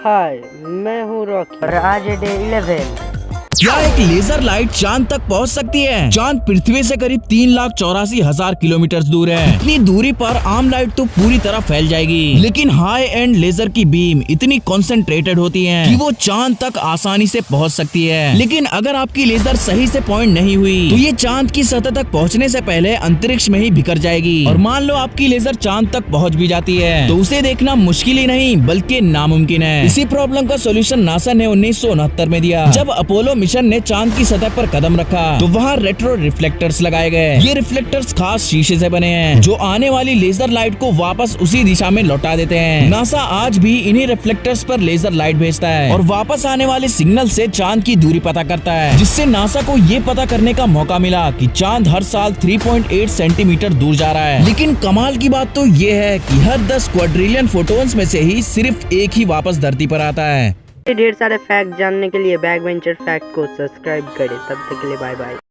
हाय, मैं हूँ रॉकी और आज है डे 11। क्या एक लेजर लाइट चांद तक पहुंच सकती है? चांद पृथ्वी से करीब 3,84,000 किलोमीटर दूर है। इतनी दूरी पर आम लाइट तो पूरी तरह फैल जाएगी, लेकिन हाई एंड लेजर की बीम इतनी कॉन्सेंट्रेटेड होती है कि वो चांद तक आसानी से पहुंच सकती है। लेकिन अगर आपकी लेजर सही से पॉइंट नहीं हुई तो ये चांद की सतह तक पहुँचने से पहले अंतरिक्ष में ही बिखर जाएगी। और मान लो आपकी लेजर चांद तक पहुँच भी जाती है तो उसे देखना मुश्किल ही नहीं बल्कि नामुमकिन है। इसी प्रॉब्लम का सोल्यूशन नासा ने 1969 में दिया, जब अपोलो मिशन ने चांद की सतह पर कदम रखा तो वहाँ रेट्रो रिफ्लेक्टर्स लगाए गए। ये रिफ्लेक्टर्स खास शीशे से बने हैं जो आने वाली लेजर लाइट को वापस उसी दिशा में लौटा देते हैं। नासा आज भी इन्हीं रिफ्लेक्टर्स पर लेजर लाइट भेजता है और वापस आने वाले सिग्नल से चांद की दूरी पता करता है, जिससे नासा को ये पता करने का मौका मिला कि चांद हर साल 3.8 सेंटीमीटर दूर जा रहा है। लेकिन कमाल की बात तो ये है कि हर 10 क्वाड्रिलियन फोटॉन्स में से ही सिर्फ एक ही वापस धरती पर आता है। ढेर सारे फैक्ट जानने के लिए बैकबेंचर फैक्ट को सब्सक्राइब करें। तब तक के लिए बाय बाय।